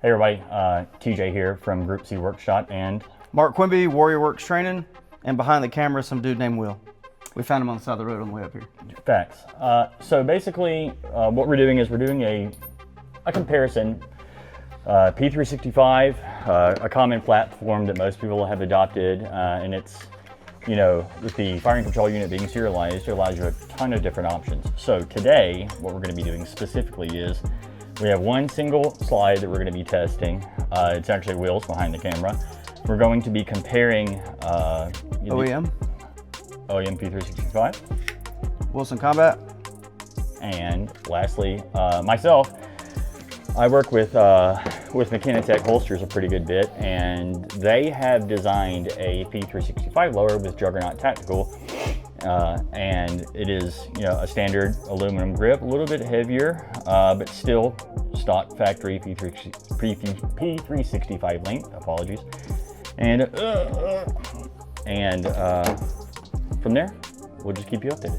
Hey everybody, TJ here from Group C Workshop and Mark Quimby, Warrior Works Training, and behind the camera some dude named Will. We found him on the side of the road on the way up here. Facts. So basically what we're doing is we're doing a comparison. P365, a common platform that most people have adopted, and it's, you know, with the firing control unit being serialized, it allows you a ton of different options. So today, what we're going to be doing specifically is we have one single slide that we're going to be testing. It's actually Will's behind the camera. We're going to be comparing OEM P365, Wilson Combat, and lastly, myself. I work with McKinaTec holsters a pretty good bit, and they have designed a P365 lower with Juggernaut tactical, and it is, you know, a standard aluminum grip, a little bit heavier, but still stock factory P365 length. Apologies, and from there, we'll just keep you updated.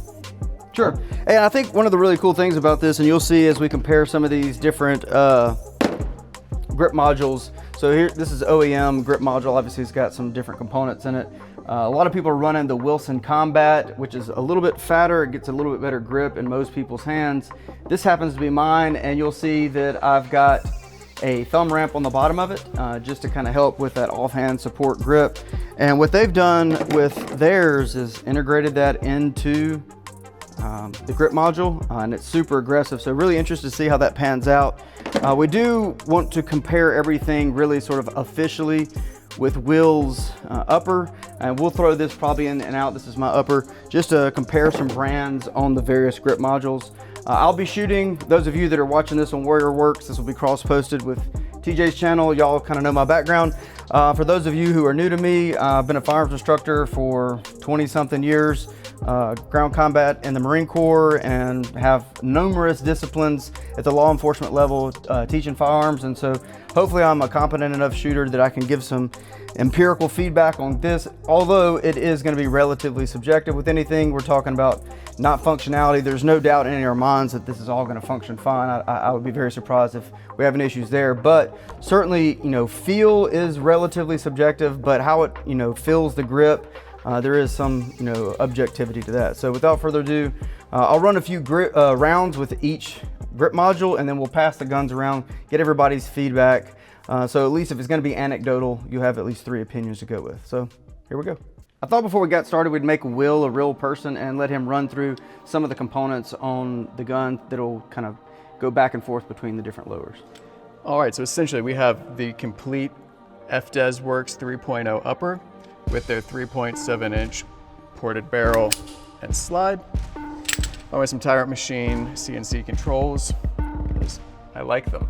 Sure. And I think one of the really cool things about this, and you'll see as we compare some of these different grip modules. So here, this is OEM grip module. Obviously, it's got some different components in it. A lot of people are running the Wilson Combat, which is a little bit fatter. It gets a little bit better grip in most people's hands. This happens to be mine, and you'll see that I've got a thumb ramp on the bottom of it, just to kind of help with that offhand support grip. And what they've done with theirs is integrated that into the grip module, and it's super aggressive, so really interested to see how that pans out. We do want to compare everything really sort of officially with Will's upper, and we'll throw this probably in and out. This is my upper, just to compare some brands on the various grip modules. I'll be shooting, those of you that are watching this on Warrior Works, this will be cross-posted with TJ's channel. Y'all kind of know my background. For those of you who are new to me, I've been a firearms instructor for 20-something years. Ground combat in the Marine Corps, and have numerous disciplines at the law enforcement level teaching firearms, and so hopefully I'm a competent enough shooter that I can give some empirical feedback on this, although it is going to be relatively subjective. With anything we're talking about not functionality, there's no doubt in any of our minds that this is all going to function fine. I would be very surprised if we have any issues there, but certainly, you know, feel is relatively subjective, but how it, you know, feels the grip, there is some, you know, objectivity to that. So without further ado, I'll run a few rounds with each grip module, and then we'll pass the guns around, get everybody's feedback. So at least if it's going to be anecdotal, you have at least 3 opinions to go with. So here we go. I thought before we got started, we'd make Will a real person and let him run through some of the components on the gun that'll kind of go back and forth between the different lowers. All right, so essentially we have the complete FDES Works 3.0 upper with their 3.7-inch ported barrel and slide. Along with some Tyrant Machine CNC controls, because I like them.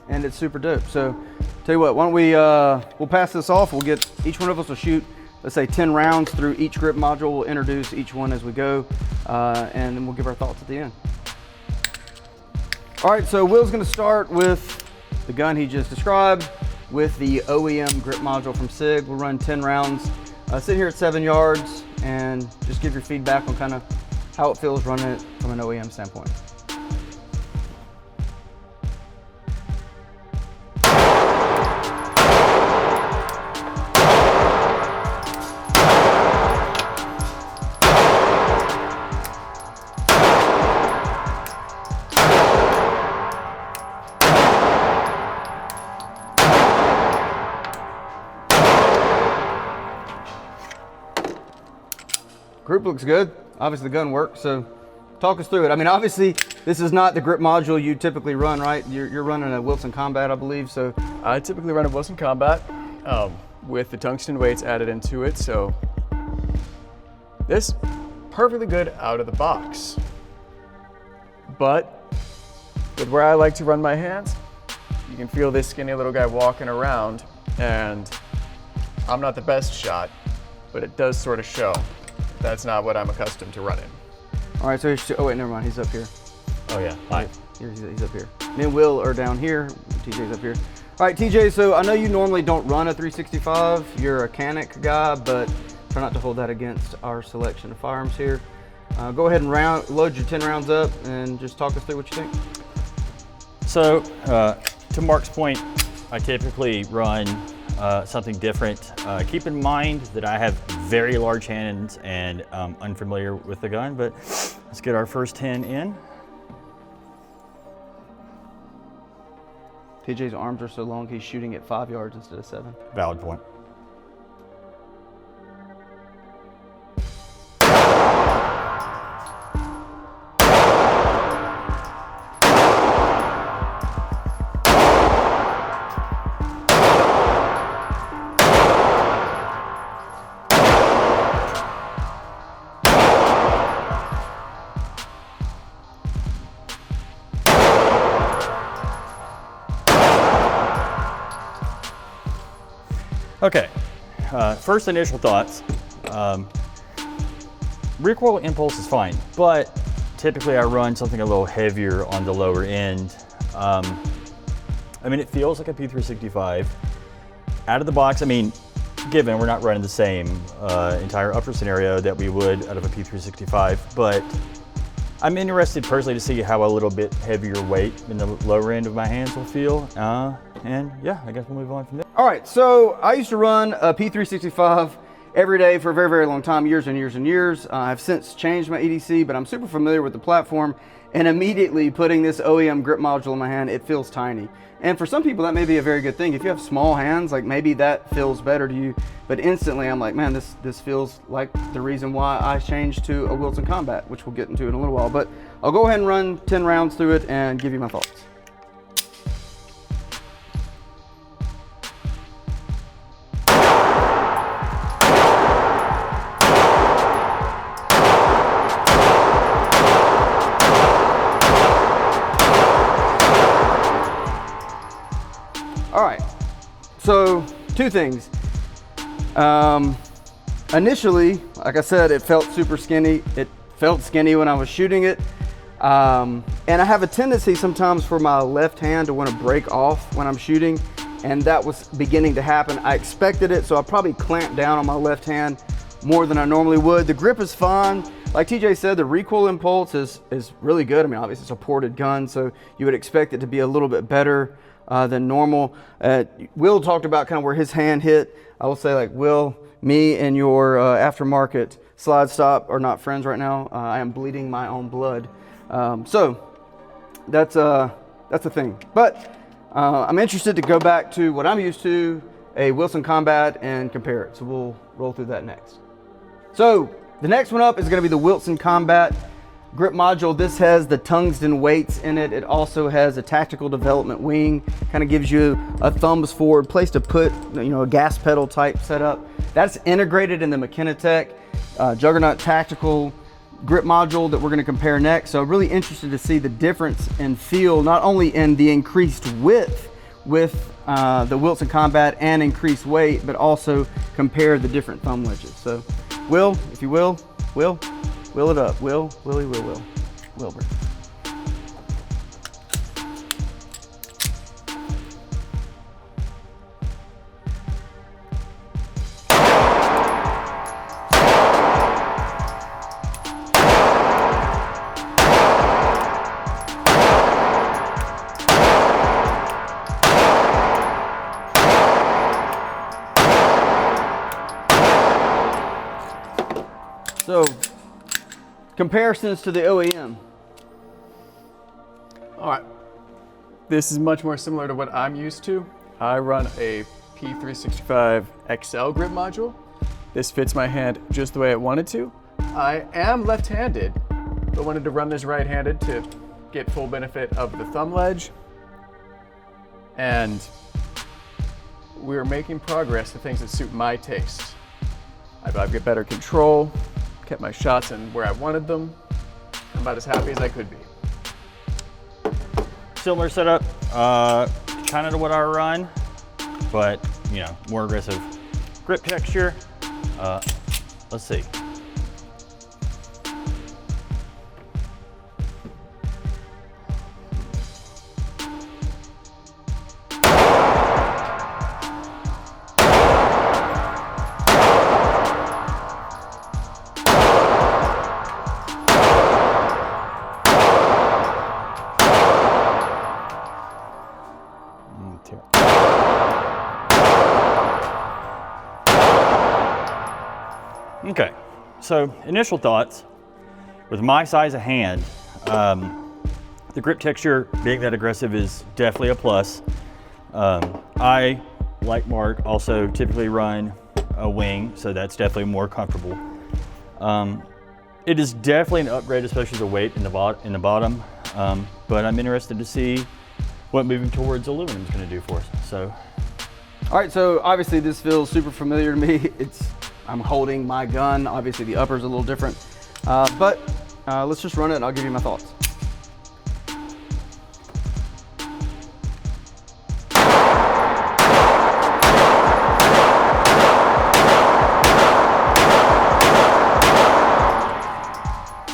And it's super dope. So tell you what, why don't we, we'll pass this off. We'll get, each one of us will shoot, let's say 10 rounds through each grip module. We'll introduce each one as we go, and then we'll give our thoughts at the end. All right, so Will's gonna start with the gun he just described, with the OEM grip module from SIG. We'll run 10 rounds, sit here at 7 yards, and just give your feedback on kind of how it feels running it from an OEM standpoint. Group looks good. Obviously the gun works, so talk us through it. I mean, obviously this is not the grip module you typically run, right? You're running a Wilson Combat, I believe, so. I typically run a Wilson Combat with the tungsten weights added into it, so this perfectly good out of the box. But with where I like to run my hands, you can feel this skinny little guy walking around, and I'm not the best shot, but it does sort of show. That's not what I'm accustomed to running. All right, so oh wait, never mind, he's up here. Oh yeah, hi. He's up here. Me and Will are down here, TJ's up here. All right, TJ, so I know you normally don't run a 365. You're a Canic guy, but try not to hold that against our selection of firearms here. Go ahead and load your 10 rounds up and just talk us through what you think. So to Mark's point, I typically run something different. Keep in mind that I have very large hands and unfamiliar with the gun, but let's get our first 10 in. TJ's arms are so long, he's shooting at 5 yards instead of 7. Valid point. Okay, first initial thoughts. Recoil impulse is fine, but typically I run something a little heavier on the lower end. I mean, it feels like a P365. Out of the box, I mean, given we're not running the same entire upper scenario that we would out of a P365, but I'm interested personally to see how a little bit heavier weight in the lower end of my hands will feel. And yeah, I guess we'll move on from there. All right, so I used to run a P365 every day for a very, very long time, years and years and years. I've since changed my EDC, but I'm super familiar with the platform, and immediately putting this OEM grip module in my hand, it feels tiny. And for some people, that may be a very good thing. If you have small hands, like maybe that feels better to you, but instantly I'm like, man, this feels like the reason why I changed to a Wilson Combat, which we'll get into in a little while. But I'll go ahead and run 10 rounds through it and give you my thoughts. All right, so two things. Initially, like I said, it felt super skinny. It felt skinny when I was shooting it. And I have a tendency sometimes for my left hand to want to break off when I'm shooting, and that was beginning to happen. I expected it, so I probably clamped down on my left hand more than I normally would. The grip is fine. Like TJ said, the recoil impulse is really good. I mean, obviously it's a ported gun, so you would expect it to be a little bit better than normal. Will talked about kind of where his hand hit. I will say, like, Will, me and your aftermarket slide stop are not friends right now. I am bleeding my own blood. So that's a thing. But I'm interested to go back to what I'm used to, a Wilson Combat, and compare it. So we'll roll through that next. So the next one up is going to be the Wilson Combat grip module. This has the tungsten weights in it. It also has a tactical development wing. Kind of gives you a thumbs forward place to put, a gas pedal type setup. That's integrated in the McKinaTec Juggernaut tactical grip module that we're going to compare next. So really interested to see the difference in feel, not only in the increased width with the Wilson Combat and increased weight, but also compare the different thumb wedges. So Will, if you will it up. Wilbur. So, comparisons to the OEM. All right, this is much more similar to what I'm used to. I run a P365 XL grip module. This fits my hand just the way I wanted to. I am left-handed, but wanted to run this right-handed to get full benefit of the thumb ledge. And we're making progress to things that suit my taste. I've got better control, kept my shots in where I wanted them. I'm about as happy as I could be. Similar setup, kind of to what I run, but more aggressive grip texture. Let's see. Okay, so initial thoughts. With my size of hand, the grip texture being that aggressive is definitely a plus. I, like Mark, also typically run a wing, so that's definitely more comfortable. It is definitely an upgrade, especially the weight in the bottom, but I'm interested to see what moving towards aluminum is going to do for us. So, all right, so obviously this feels super familiar to me. I'm holding my gun. Obviously the upper's a little different, but let's just run it and I'll give you my thoughts.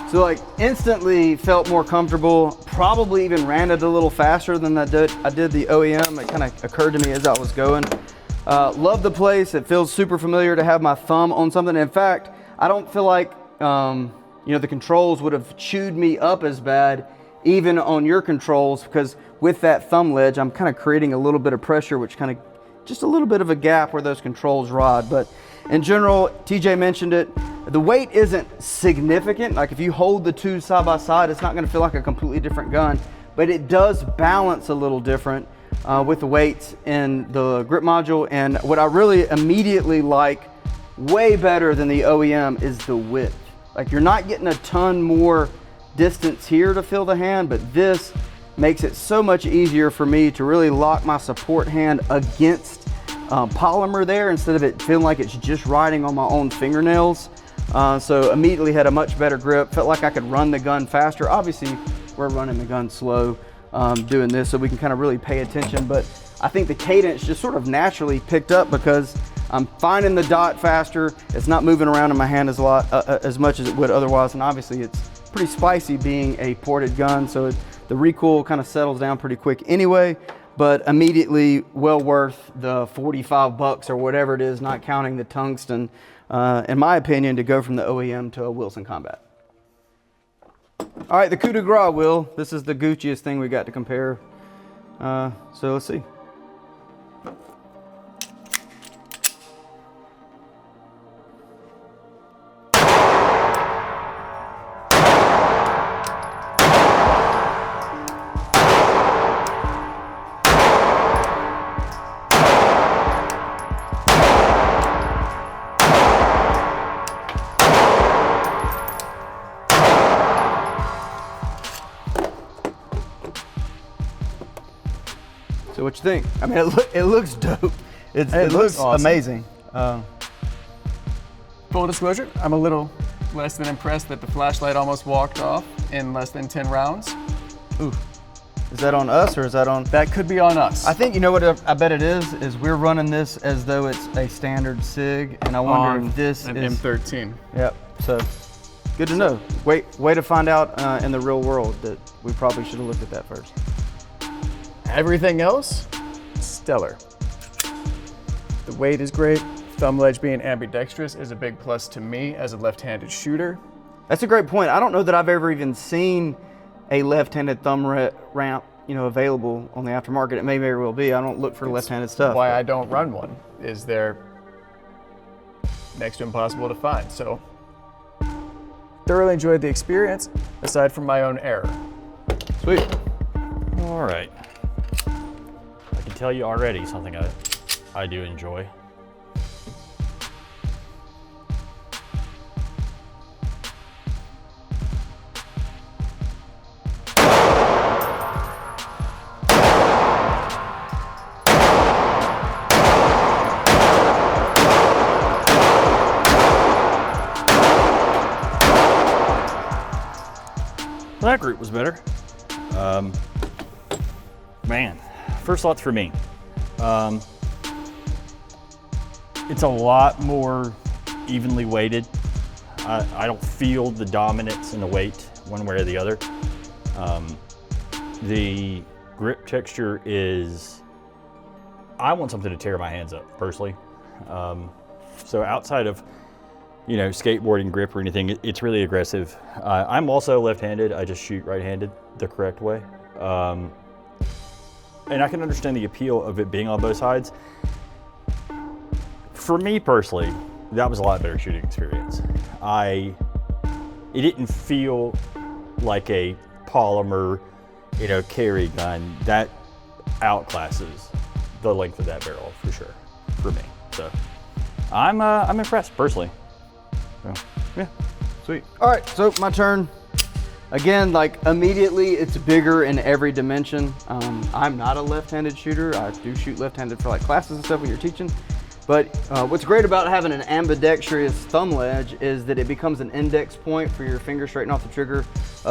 So like instantly felt more comfortable, probably even ran it a little faster than I did the OEM. It kind of occurred to me as I was going. Love the place. It feels super familiar to have my thumb on something. In fact, I don't feel like the controls would have chewed me up as bad even on your controls, because with that thumb ledge, I'm kind of creating a little bit of pressure, which kind of just a little bit of a gap where those controls ride. But in general, TJ mentioned it, the weight isn't significant. Like if you hold the two side by side, it's not gonna feel like a completely different gun, but it does balance a little different with the weights in the grip module. And what I really immediately like, way better than the OEM, is the width. Like you're not getting a ton more distance here to feel the hand, but this makes it so much easier for me to really lock my support hand against polymer there, instead of it feeling like it's just riding on my own fingernails. So immediately had a much better grip, felt like I could run the gun faster. Obviously we're running the gun slow doing this, so we can kind of really pay attention, but I think the cadence just sort of naturally picked up because I'm finding the dot faster. It's not moving around in my hand as much as it would otherwise, and obviously it's pretty spicy being a ported gun, so the recoil kind of settles down pretty quick anyway. But immediately well worth the 45 bucks or whatever it is, not counting the tungsten, in my opinion, to go from the OEM to a Wilson Combat. All right, the coup de grace, Will. This is the Gucciest thing we got to compare. So let's see. So what you think? I mean, it looks dope. It looks awesome. Amazing. Full disclosure, I'm a little less than impressed that the flashlight almost walked off in less than 10 rounds. Ooh. Is that on us or is that on? That could be on us. I think, you know what I bet it is we're running this as though it's a standard SIG, and I wonder if this an is M13. Yep, so good to know. Way to find out in the real world that we probably should have looked at that first. Everything else, stellar. The weight is great. Thumb ledge being ambidextrous is a big plus to me as a left-handed shooter. That's a great point. I don't know that I've ever even seen a left-handed thumb ramp, available on the aftermarket. It may very well be. I don't look for left-handed stuff. Why I don't run one is they're next to impossible to find. So thoroughly enjoyed the experience, aside from my own error. Sweet. All right. I can tell you already something I do enjoy. Well, that group was better. Man, first thoughts for me. It's a lot more evenly weighted. I don't feel the dominance in the weight one way or the other. The grip texture is, I want something to tear my hands up personally. So outside of, skateboarding grip or anything, it's really aggressive. I'm also left-handed. I just shoot right-handed the correct way. And I can understand the appeal of it being on both sides. For me personally, that was a lot better shooting experience. It didn't feel like a polymer, carry gun. That outclasses the length of that barrel for sure, for me. So I'm impressed personally. So, yeah, sweet. All right, so my turn. Again, like immediately it's bigger in every dimension. I'm not a left-handed shooter. I do shoot left-handed for like classes and stuff when you're teaching. But what's great about having an ambidextrous thumb ledge is that it becomes an index point for your finger straighten off the trigger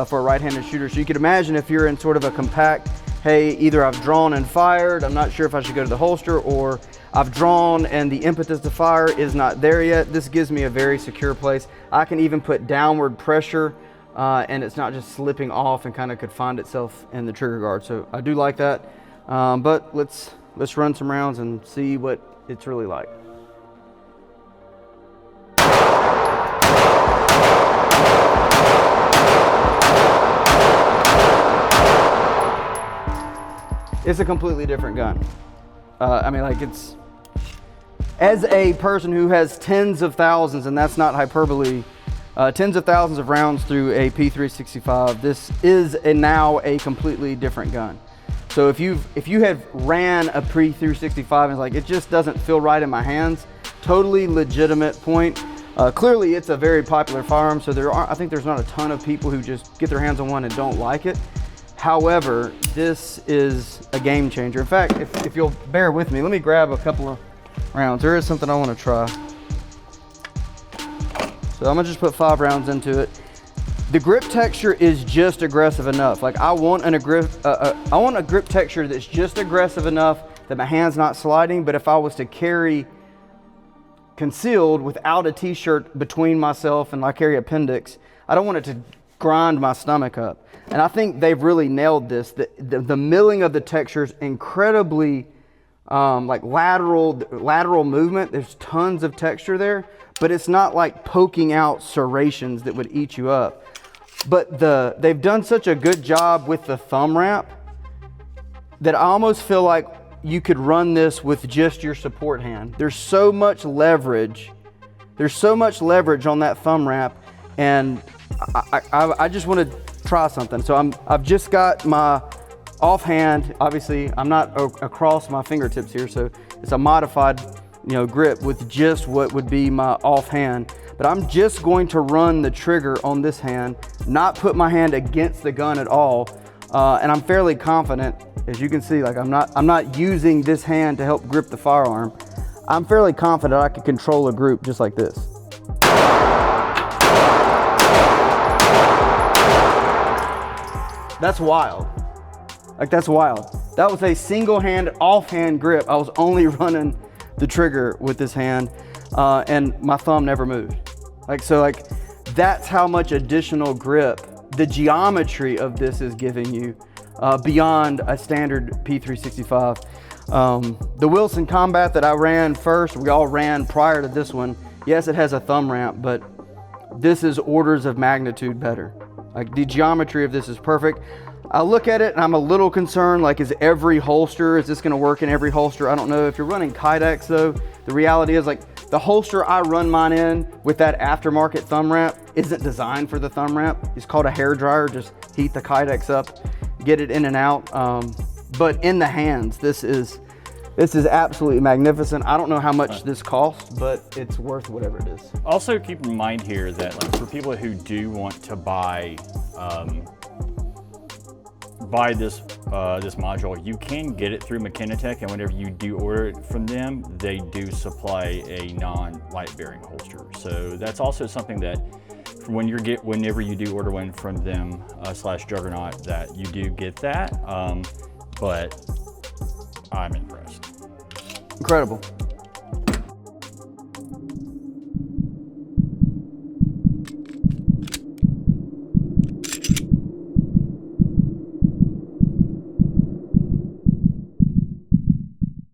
for a right-handed shooter. So you could imagine if you're in sort of a compact, hey, either I've drawn and fired, I'm not sure if I should go to the holster, or I've drawn and the impetus to fire is not there yet. This gives me a very secure place. I can even put downward pressure and it's not just slipping off and kind of could find itself in the trigger guard. So I do like that. But let's run some rounds and see what it's really like. It's a completely different gun. I mean, like it's, as a person who has tens of thousands, and that's not hyperbole, tens of thousands of rounds through a P365, this is now a completely different gun. So if you have ran a P365 and it's like, it just doesn't feel right in my hands, totally legitimate point. Clearly it's a very popular firearm, so I think there's not a ton of people who just get their hands on one and don't like it. However, this is a game changer. In fact, if you'll bear with me, let me grab a couple of rounds. There is something I want to try. So I'm gonna just put 5 rounds into it. The grip texture is just aggressive enough. Like I want a grip texture that's just aggressive enough that my hand's not sliding, but if I was to carry concealed without a t-shirt between myself and I carry appendix, I don't want it to grind my stomach up. And I think they've really nailed this. The milling of the texture is incredibly like lateral movement. There's tons of texture there, but it's not like poking out serrations that would eat you up. But they've done such a good job with the thumb wrap that I almost feel like you could run this with just your support hand. There's so much leverage. There's so much leverage on that thumb wrap, and I just want to try something. So I've just got my offhand. Obviously, I'm not across my fingertips here, so it's a modified, grip with just what would be my offhand. But I'm just going to run the trigger on this hand, not put my hand against the gun at all, and I'm fairly confident. As you can see, like I'm not using this hand to help grip the firearm. I'm fairly confident I can control a group just like this. That's wild. Like that's wild. That was a single hand offhand grip. I was only running the trigger with this hand, and my thumb never moved. Like that's how much additional grip the geometry of this is giving you beyond a standard P365. The Wilson Combat that I ran first, we all ran prior to this one. Yes, it has a thumb ramp, but this is orders of magnitude better. Like the geometry of this is perfect. I look at it and I'm a little concerned, like is this gonna work in every holster? I don't know. If you're running Kydex though, the reality is like the holster I run mine in with that aftermarket thumb wrap isn't designed for the thumb wrap. It's called a hair dryer. Just heat the Kydex up, get it in and out. But in the hands, this is absolutely magnificent. I don't know how much this costs, but it's worth whatever it is. Also keep in mind here that like for people who do want to buy this module, you can get it through McKinaTec, and whenever you do order it from them, they do supply a non-light bearing holster. So that's also something that whenever you do order one from them / Juggernaut, that you do get that. But I'm impressed. Incredible.